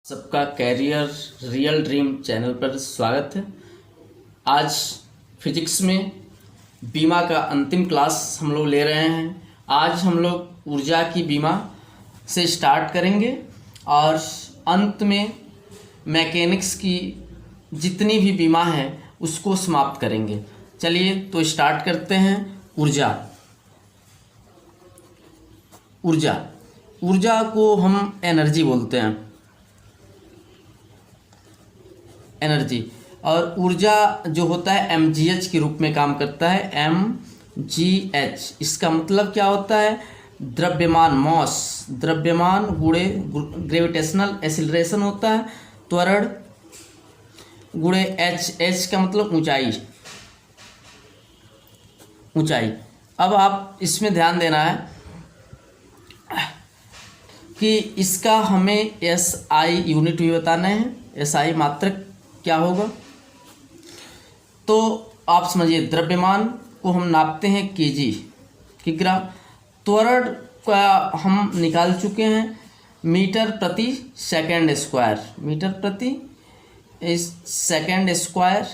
सबका career real dream channel पर स्वागत है। आज फिजिक्स में बीमा का अंतिम क्लास हम लोग ले रहे हैं। आज हम लोग ऊर्जा की बीमा से स्टार्ट करेंगे और अंत में मैकेनिक्स की जितनी भी बीमा है उसको समाप्त करेंगे। चलिए तो स्टार्ट करते हैं। ऊर्जा को हम एनर्जी बोलते हैं, एनर्जी। और ऊर्जा जो होता है mgh के रूप में काम करता है, mgh। इसका मतलब क्या होता है? द्रव्यमान, मॉस, द्रव्यमान गुणे ग्रेविटेशनल एक्सीलरेशन होता है, त्वरण गुणे h का मतलब ऊंचाई। अब आप इसमें ध्यान देना है कि इसका हमें SI यूनिट भी बताना है। SI मात्रक क्या होगा? तो आप समझिए, द्रव्यमान को हम नापते हैं kg, किग्रा। त्वरण का हम निकाल चुके हैं मीटर प्रति सेकंड स्क्वायर,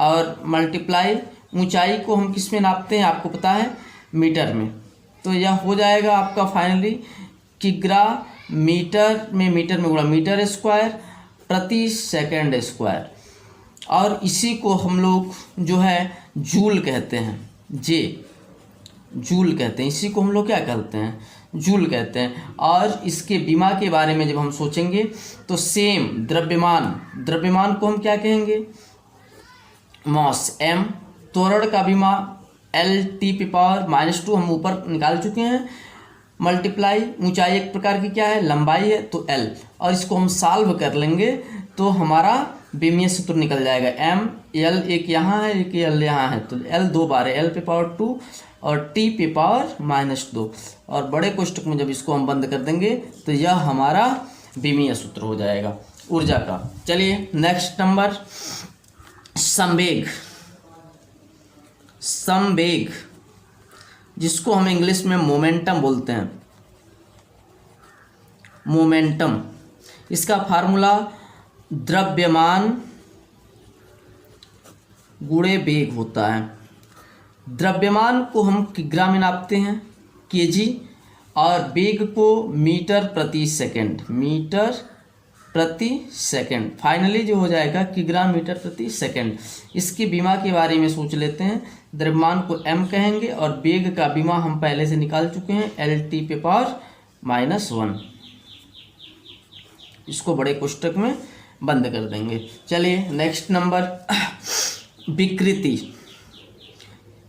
और मल्टीप्लाई ऊंचाई को हम किस में नापते हैं आपको पता है, मीटर में। तो यह हो जाएगा आपका फाइनली किग्रा मीटर में गुणा मीटर स्क्वायर प्रति सेकंड स्क्वायर। और इसी को हम लोग जो है जूल कहते हैं, जूल कहते हैं। इसी को हम लोग क्या कहते हैं? जूल कहते हैं। और इसके बीमा के बारे में जब हम सोचेंगे तो सेम द्रव्यमान को हम क्या कहेंगे? Mass, m। त्वरण का बीमा L⁻⁻2 हम ऊपर निकाल चुके हैं, मल्टीप्लाई ऊंचाई एक प्रकार की क्या है, लंबाई है, तो L। और इसको हम सॉल्व कर लेंगे तो हमारा बीमीय सूत्र निकल जाएगा। m L एक यहाँ है, एक L यहाँ है, तो L 2 बार है, L⁻2 और T⁻²। और बड़े कोष्टक में जब इसको हम बंद कर देंगे तो यह हमारा बीमीय सूत्र हो जाएगा ऊर्जा का। चलिए नेक्स्ट नंबर, संवेग, जिसको हम इंग्लिश में मोमेंटम बोलते हैं, मोमेंटम। इसका फार्मूला द्रव्यमान गुणे वेग होता है। द्रव्यमान को हम किग्रा में नापते हैं, kg, और वेग को मीटर प्रति सेकंड। फाइनली जो हो जाएगा किग्रा मीटर प्रति सेकंड। इसकी बीमा के बारे में सोच लेते हैं। द्रव्यमान को m कहेंगे और वेग का बीमा हम पहले से निकाल चुके हैं, L⁻⁻1। इसको बड़े कोष्टक में बंद कर देंगे। चलिए नेक्स्ट नंबर, विकृति,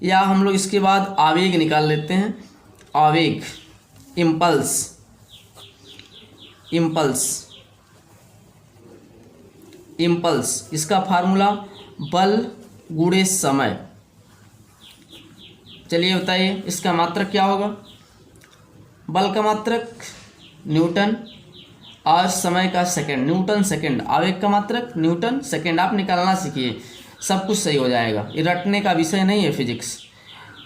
या हम लोग इसके बाद आवेग निकाल लेते हैं। आवेग, इम्पल्स। इसका फार्मूला बल गुणे समय। चलिए बताइए इसका मात्रक क्या होगा? बल का मात्रक न्यूटन और समय का सेकंड, न्यूटन सेकंड। आवेग का मात्रक न्यूटन सेकंड। आप निकालना सीखिए, सब कुछ सही हो जाएगा। ये रटने का विषय नहीं है फिजिक्स।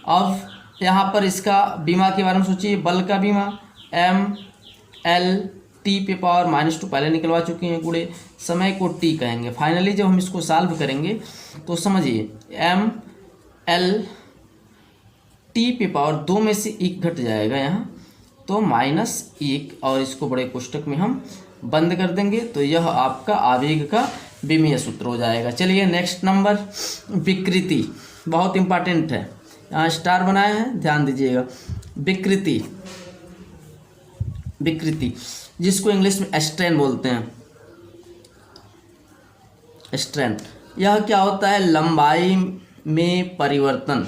अब यहाँ पर इसका बीमा के बारे में सोचिए। बल का बीमा mL⁻⁻2 पहले निकलवा चुके हैं, गुणे समय को t कहेंगे। फाइनली जब हम इसको सॉल्व करेंगे तो समझिए mL⁻2 में से 1 घट जाएगा यहाँ, तो -1, और इसको बड़े कोष्टक में हम बंद कर देंगे। तो यह आपका आवेग का बीमीय सूत्र हो जाएगा। चलिए नेक्स्ट नंबर, विकृति, बहुत इंपॉर्टेंट है। यहाँ स्टार बनाया है, ध्यान दीजिएगा। विकृति, जिसको इंग्लिश में स्ट्रेन बोलते हैं, स्ट्रेन। यह क्या होता है? लंबाई में परिवर्तन,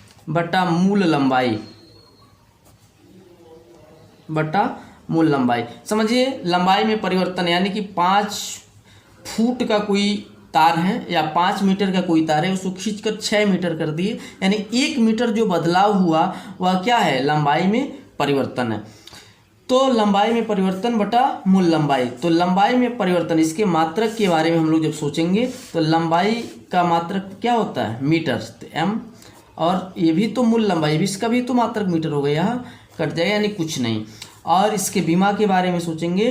बटा मूल लंबाई। समझिए, लंबाई में परिवर्तन यानी कि 5 फुट का कोई तार है या 5 मीटर का कोई तार है, उसको खींचकर 6 मीटर कर दिए, यानी 1 मीटर जो बदलाव हुआ वह क्या है? लंबाई में परिवर्तन है। तो लंबाई में परिवर्तन बटा मूल लंबाई, तो लंबाई में परिवर्तन, इसके मात्रक के बारे में हम लोग जब सोचेंगे तो लंबाई का मात्रक क्या होता है मीटर, तो एम, और ये भी तो मूल लंबाई भी, इसका भी तो मात्रक मीटर हो गया, यहाँ कट जाएगा यानी कुछ नहीं। और इसके बीमा के बारे में सोचेंगे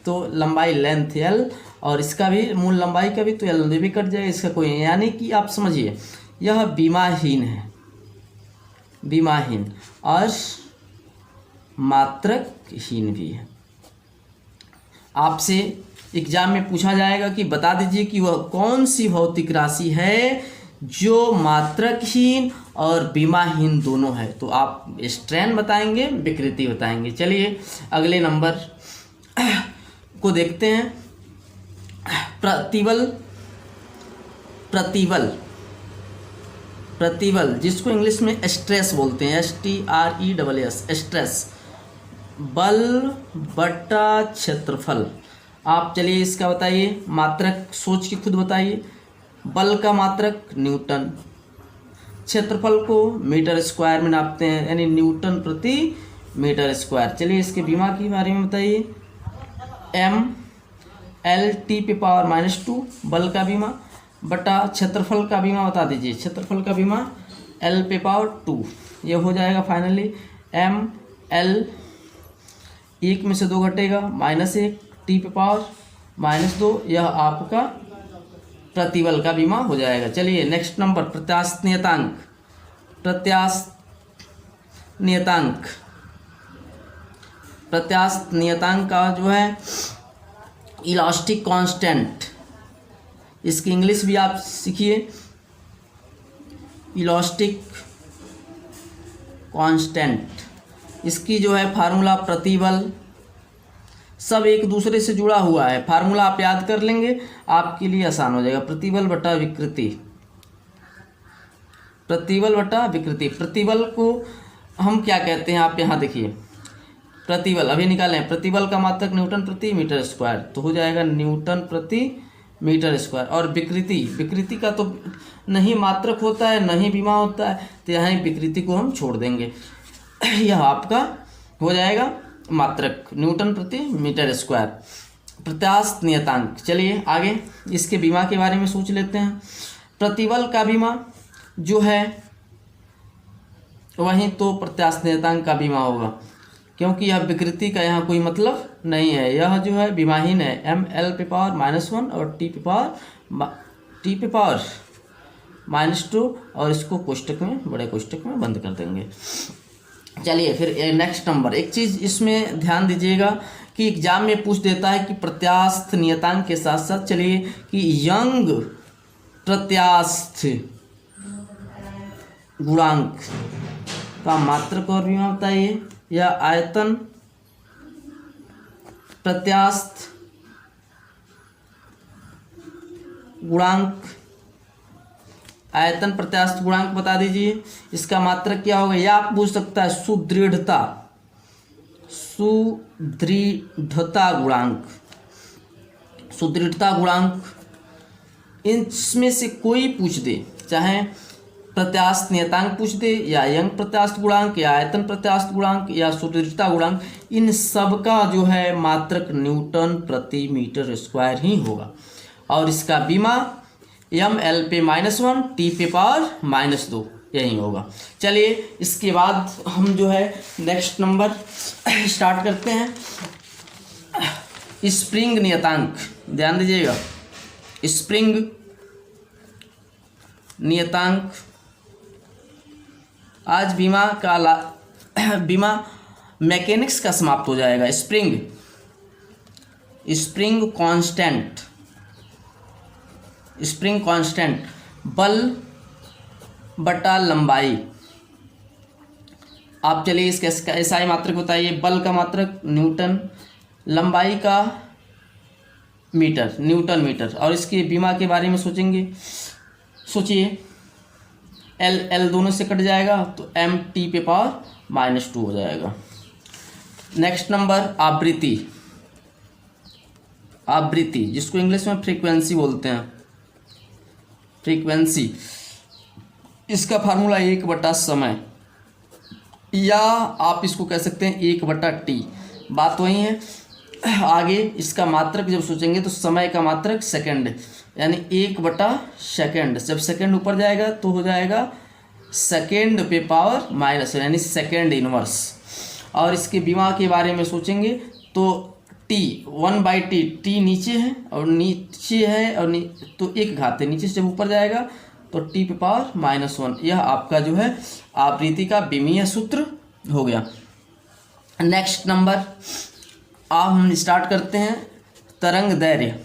तो लंबाई लेंथ एल, और इसका भी मूल लंबाई का भी तो एल भी कट जाएगा, इसका कोई, यानी कि आप समझिए यह बीमाहीन है, बीमाहीन और मात्रकहीन भी है। आपसे एग्जाम में पूछा जाएगा कि बता दीजिए कि वह कौन सी भौतिक राशि है जो मात्रकहीन और बीमाहीन दोनों है, तो आप स्ट्रेन बताएंगे, विकृति बताएंगे। चलिए अगले नंबर को देखते हैं। प्रतिबल, प्रतिबल, प्रतिबल जिसको इंग्लिश में स्ट्रेस बोलते हैं, STRESS, स्ट्रेस, बल बटा क्षेत्रफल। आप चलिए इसका बताइए मात्रक, सोच के खुद बताइए। बल का मात्रक न्यूटन, क्षेत्रफल को मीटर स्क्वायर में नापते हैं यानी न्यूटन प्रति मीटर स्क्वायर। चलिए इसके बीमा के बारे में बताइए। ML/T⁻², बल का बीमा, बटा क्षेत्रफल का बीमा बता दीजिए, क्षेत्रफल का बीमा L/2, ये हो जाएगा फाइनली ML, 1 में से 2 घटेगा -1, T⁻², यह आपका प्रतिबल का बीमा हो जाएगा। चलिए नेक्स्ट नंबर, प्रत्यास्थ नियतांक, प्रत्यास्थ नियतांक, प्रत्यास्थ नियतांक का जो है इलास्टिक कांस्टेंट, इसकी इंग्लिश भी आप सीखिए, इलास्टिक कांस्टेंट, इसकी जो है फार्मूला प्रतिबल, सब एक दूसरे से जुड़ा हुआ है, फार्मूला आप याद कर लेंगे आपके लिए आसान हो जाएगा। प्रतिबल बटा विकृति, प्रतिबल बटा विकृति। प्रतिबल को हम क्या कहते हैं, आप यहाँ देखिए, प्रतिबल अभी निकालें, प्रतिबल का मात्रक न्यूटन प्रति मीटर स्क्वायर, तो हो जाएगा न्यूटन प्रति मीटर स्क्वायर। और विकृति, विकृति का तो नहीं मात्रक होता है नहीं बीमा होता है, तो यहाँ विकृति को हम छोड़ देंगे, यह आपका हो जाएगा मात्रक न्यूटन प्रति मीटर स्क्वायर, प्रत्यास्थ नियतांक। चलिए आगे इसके बीमा के बारे में सोच लेते हैं। प्रतिबल का बीमा जो है वहीं तो प्रत्यास्थ नियतांक का बीमा होगा, क्योंकि यह विकृति का यहाँ कोई मतलब नहीं है, यह जो है बीमाहीन है, ML⁻⁻1 और T⁻², और इसको कोष्टक में, बड़े कोष्टक में बंद कर देंगे। चलिए फिर नेक्स्ट नंबर, एक चीज़ इसमें ध्यान दीजिएगा कि एग्जाम में पूछ देता है कि प्रत्यास्थ नियतांक के साथ साथ, चलिए कि यंग प्रत्यास्थ गुणांक का मात्रक और बीमा बताइए, या आयतन प्रत्यास्थ गुणांक, आयतन प्रत्यास्थ गुणांक बता दीजिए, इसका मात्रक क्या होगा, या आप पूछ सकता है सुदृढ़ता, सुदृढ़ता गुणांक, सुदृढ़ता गुणांक, इसमें से कोई पूछ दे, चाहे प्रत्यास्थ नियतांक पूछ दे, या यंग प्रत्यास्थ गुणांक, या आयतन प्रत्यास्थ गुणांक, या सुदृढ़ता गुणांक, इन सब का जो है मात्रक न्यूटन प्रति मीटर स्क्वायर ही होगा, और इसका बीमा ML/-1 T⁻², यही होगा। चलिए इसके बाद हम जो है नेक्स्ट नंबर स्टार्ट करते हैं, स्प्रिंग नियतांक। ध्यान दीजिएगा, स्प्रिंग नियतांक, आज बीमा का बीमा मैकेनिक्स का समाप्त हो जाएगा। Spring, spring constant, spring constant, बल बटा लंबाई। आप चलिए इसका एसआई मात्रक बताइए, बल का मात्रक न्यूटन, लंबाई का मीटर, न्यूटन मीटर, और इसके बीमा के बारे में सोचेंगे। सोचिए L दोनों से कट जाएगा तो MT⁻² हो जाएगा। नेक्स्ट नंबर आवृत्ति, आवृत्ति जिसको इंग्लिश में फ्रीक्वेंसी बोलते हैं, फ्रीक्वेंसी, इसका फार्मूला 1/समय, या आप इसको कह सकते हैं 1/T। बात वही है। आगे इसका मात्रक जब सोचेंगे तो समय का मात्रक सेकंड, यानी 1/सेकंड। जब सेकंड ऊपर जाएगा तो हो जाएगा सेकंड पे पावर माइनस, यानी सेकंड इनवर्स। और इसके विमा के बारे में सोचेंगे तो टी 1/t, टी नीचे है और नीचे है और तो एक घात है, नीचे से जब ऊपर जाएगा तो टी पे पावर -1। यह आपका जो है आवृत्ति का विमीय सूत्र हो गया। नेक्स्ट नंबर अब हम स्टार्ट करते हैं तरंग दैर्घ्य।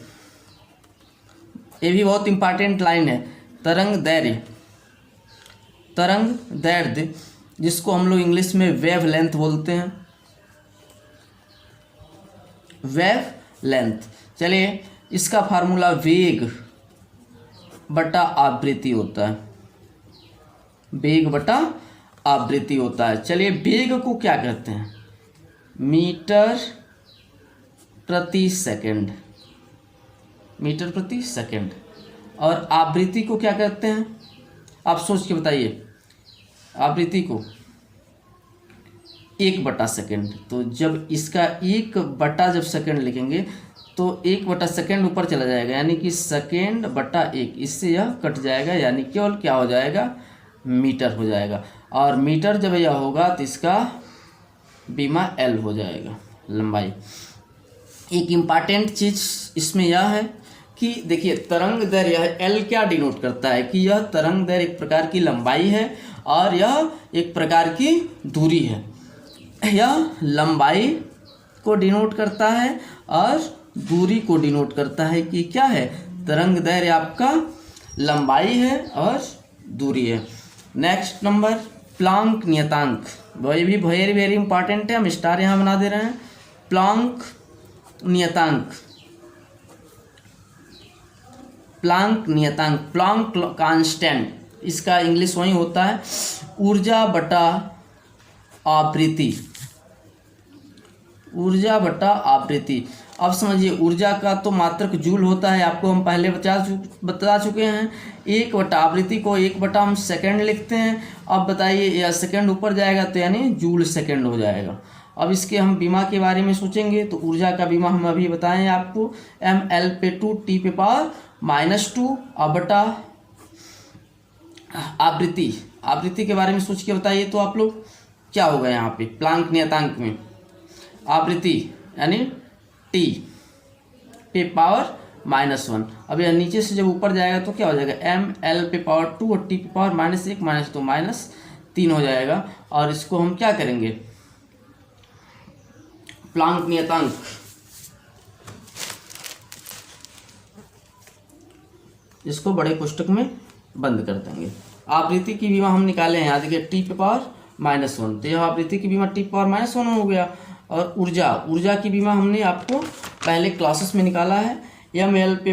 ये भी बहुत इंपॉर्टेंट लाइन है, तरंग दैर्घ्य। तरंग दैर्घ्य जिसको हम लोग इंग्लिश में वेव लेंथ बोलते हैं, वेव लेंथ। चलिए इसका फार्मूला वेग बटा आवृत्ति होता है, वेग बटा आवृत्ति होता है। चलिए वेग को क्या कहते हैं, मीटर प्रति सेकंड, मीटर प्रति सेकंड। और आवृत्ति को क्या कहते हैं, आप सोच के बताइए। आवृत्ति को 1/सेकंड। तो जब इसका 1/ जब सेकंड लिखेंगे तो 1/सेकंड ऊपर चला जाएगा, यानी कि सेकंड बटा 1, इससे यह कट जाएगा, यानी केवल क्या हो जाएगा, मीटर हो जाएगा। और मीटर जब यह होगा तो इसका विमा L हो जाएगा, लंबाई। एक इम्पॉर्टेंट चीज़ इसमें यह है कि देखिए तरंग दैर्घ्य यह L क्या डिनोट करता है कि यह तरंग दैर्घ्य एक प्रकार की लंबाई है और यह एक प्रकार की दूरी है। यह लंबाई को डिनोट करता है और दूरी को डिनोट करता है कि क्या है, तरंग दैर्घ्य आपका लंबाई है और दूरी है। नेक्स्ट नंबर प्लांक नियतांक, वही भी वेरी वेरी इंपॉर्टेंट है, हम स्टार यहाँ बना दे रहे हैं। प्लांक नियतांक, प्लांक नियतांक, प्लांक कांस्टेंट, इसका इंग्लिश वही होता है ऊर्जा बटा आवृत्ति, ऊर्जा बटा आवृत्ति। अब समझिए ऊर्जा का तो मात्रक जूल होता है, आपको हम पहले बता चुके हैं। 1/ आवृत्ति को 1/ हम सेकंड लिखते हैं। अब बताइए यह सेकंड ऊपर जाएगा तो यानी जूल सेकंड हो जाएगा। अब इसके हम विमा के बारे में सोचेंगे तो ऊर्जा का विमा हम अभी बताएं आपको, mL/2 T पे पावर -2 अब बटा आवृत्ति। आवृत्ति के बारे में सोच के बताइए तो आप लोग क्या होगा यहाँ पे प्लांक नियतांक में, आवृत्ति यानी T पे पावर -1। अब यह नीचे से जब ऊपर जाएगा तो क्या हो जाएगा, mL/2 और T पे पावर -1 -2 -3 हो जाएगा। और इसको हम क्या करेंगे, प्लांक नियतांक इसको बड़े पुस्तक में बंद कर देंगे। आवृत्ति की विमा हम निकाले हैं, यहाँ देखिए T पे पावर -1, तो यह आवृत्ति की विमा T पे पावर -1 हो गया। और ऊर्जा की विमा हमने आपको पहले क्लासेस में निकाला है, mL/2 T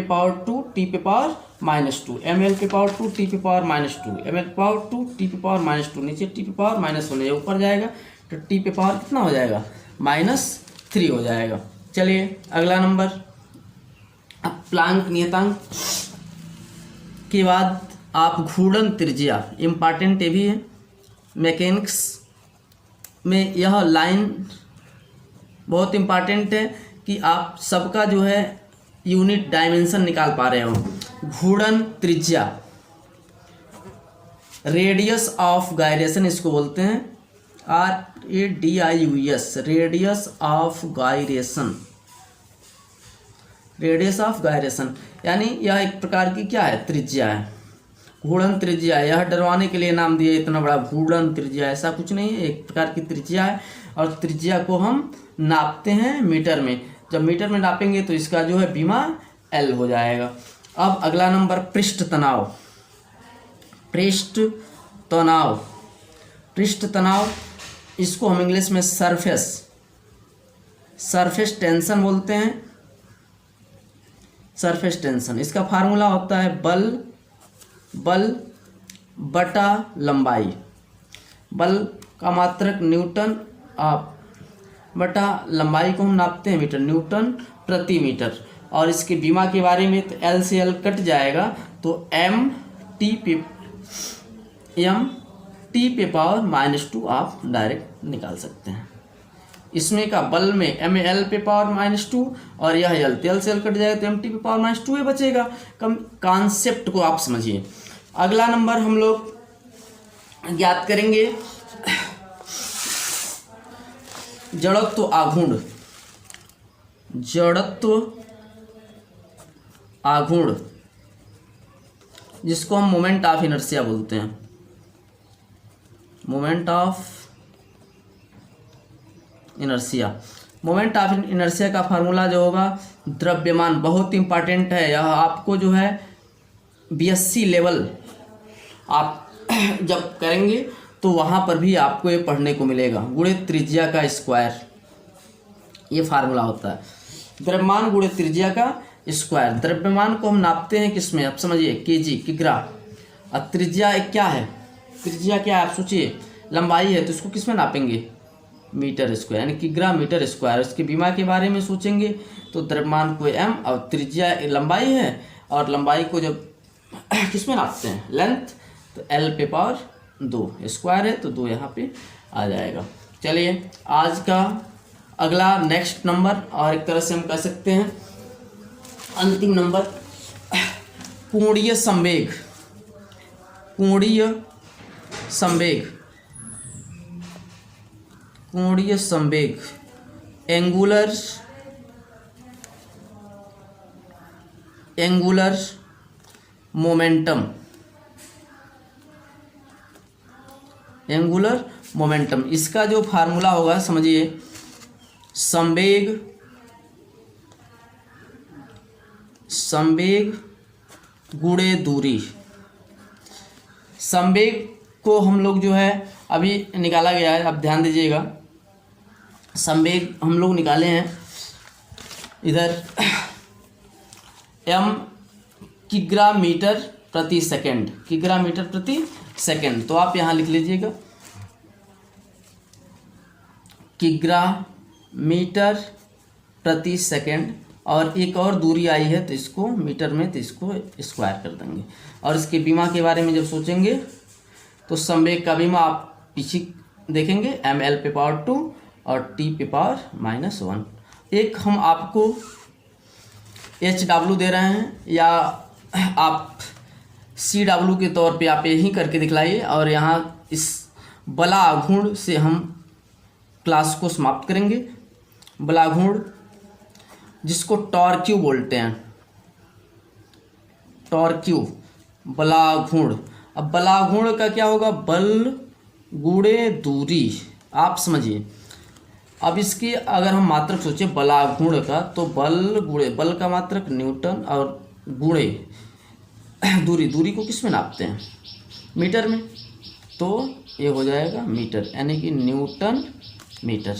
पे पावर -2, mL/2 T पे पावर -2, mL/2 T पे पावर -2, नीचे T पे पावर -1 है, ऊपर जाएगा तो T पे पावर कितना हो जाएगा, -3 हो जाएगा। चलिए अगला नंबर, अब प्लांक नियतांक के बाद आप घूर्णन त्रिज्या, इम्पॉर्टेंट ये भी है मैकेनिक्स में, यह लाइन बहुत इम्पॉर्टेंट है कि आप सबका जो है यूनिट डायमेंशन निकाल पा रहे हो। घूर्णन त्रिज्या, रेडियस ऑफ गायरेशन इसको बोलते हैं, RADIUS, radius of gyration, radius of gyration यानी यह एक प्रकार की क्या है, त्रिज्या है। घूर्णन त्रिज्या, यह डरवाने के लिए नाम दिया, इतना बड़ा घूर्णन त्रिज्या, ऐसा कुछ नहीं है, एक प्रकार की त्रिज्या है। और त्रिज्या को हम नापते हैं मीटर में, जब मीटर में नापेंगे तो इसका जो है विमा L हो जाएगा। अब अगला नंबर पृष्ठ तनाव, पृष्ठ तनाव, पृष्ठ तनाव इसको हम इंग्लिश में सरफेस टेंशन बोलते हैं, सरफेस टेंशन। इसका फार्मूला होता है बल बटा लंबाई, बल का मात्रक न्यूटन बटा लंबाई को हम नापते हैं मीटर, न्यूटन प्रति मीटर। और इसके विमा के बारे में तो L से L कट जाएगा तो T पे पावर -2 आप डायरेक्ट निकाल सकते हैं। इसमें का बल में एम एल पे पावर -2 और यह एल, तो एल से एल कट जाएगा तो एम टी पे पावर -2 बचेगा। कम कॉन्सेप्ट को आप समझिए। अगला नंबर हम लोग ज्ञात करेंगे जड़त्व आघूर्ण। जड़त्व आघूर्ण जिसको हम मोमेंट ऑफ इनर्शिया बोलते हैं। Moment of inertia. Moment of inertia का फार्मूला जो होगा द्रव्यमान, बहुत इंपॉर्टेंट है यह। आपको जो है बीएससी लेवल आप जब करेंगे तो वहाँ पर भी आपको ये पढ़ने को मिलेगा, गुणे त्रिज्या का स्क्वायर, ये फार्मूला होता है। द्रव्यमान गुणे त्रिज्या का स्क्वायर। द्रव्यमान को हम नापते हैं किसमें, आप समझिए, केजी, किग्रा। और त्रिज्या एक क्या है, त्रिज्या क्या है आप सोचिए, लंबाई है, तो इसको किसमें नापेंगे, मीटर स्क्वायर, यानी किग्रा मीटर स्क्वायर। इसके बीमा के बारे में सोचेंगे तो द्रव्यमान को एम और त्रिज्या लंबाई है, और लंबाई को जब किसमें नापते हैं, लेंथ, तो एल पे पावर 2 स्क्वायर है, तो 2 यहाँ पे आ जाएगा। चलिए आज का अगला नेक्स्ट नंबर, और एक तरह से हम कह सकते हैं अंतिम नंबर, कोणीय संवेग। कोणीय संवेग, कोणीय संवेग, एंगुलर मोमेंटम। एंगुलर मोमेंटम, इसका जो फार्मूला होगा समझिए, संवेग गुणे दूरी। संवेग को हम लोग जो है अभी निकाला गया है, अब ध्यान दीजिएगा। संवेग हम लोग निकाले हैं इधर एम किग्रा मीटर प्रति सेकंड, किग्रा मीटर प्रति सेकंड, तो आप यहाँ लिख लीजिएगा किग्रा मीटर प्रति सेकंड, और एक और दूरी आई है तो इसको मीटर में, तो इसको स्क्वायर कर देंगे। और इसके बीमा के बारे में जब सोचेंगे तो संवेग का बीमा आप पीछे देखेंगे, एम एल पे पावर 2 और टी पे पावर -1। एक हम आपको HW दे रहे हैं, या आप CW के तौर पे आप यही करके दिखलाइए, और यहाँ इस बला आघूर्ण से हम क्लास को समाप्त करेंगे। बलाघूर्ण जिसको टॉर्क्यू बोलते हैं, टॉर्क्यू, बलाघूर्ण। अब बलाघूर्ण का क्या होगा, बल गुणे दूरी, आप समझिए। अब इसकी अगर हम मात्रक सोचें बलाघूर्ण का, तो बल गुणे, बल का मात्रक न्यूटन, और गुणे दूरी, दूरी को किस में नापते हैं, मीटर में, तो ये हो जाएगा मीटर, यानी कि न्यूटन मीटर,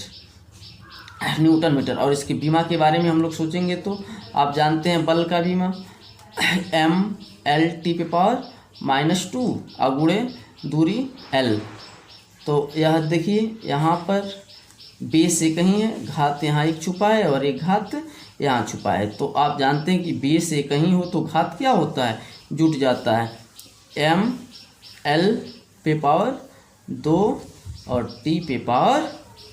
न्यूटन मीटर। और इसके बीमा के बारे में हम लोग सोचेंगे तो आप जानते हैं बल का बीमा एम एल टी पे पावर -2 और गुणे दूरी एल। तो यह देखिए यहाँ पर बेस एक ही है, घात यहाँ एक छुपा है और एक घात यहाँ छुपा है। तो आप जानते हैं कि बेस एक ही हो तो घात क्या होता है, जुट जाता है, एम एल पे पावर 2 और टी पे पावर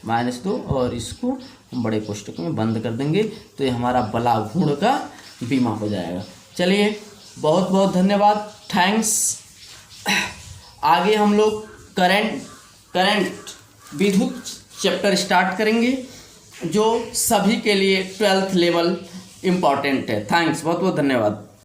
-2, और इसको हम बड़े कोष्टक में बंद कर देंगे, तो ये हमारा बलाघूर्ण का बीमा हो जाएगा। चलिए बहुत बहुत धन्यवाद, थैंक्स। आगे हम लोग करंट विद्युत चैप्टर स्टार्ट करेंगे, जो सभी के लिए 12th लेवल इम्पॉर्टेंट है। थैंक्स, बहुत बहुत धन्यवाद।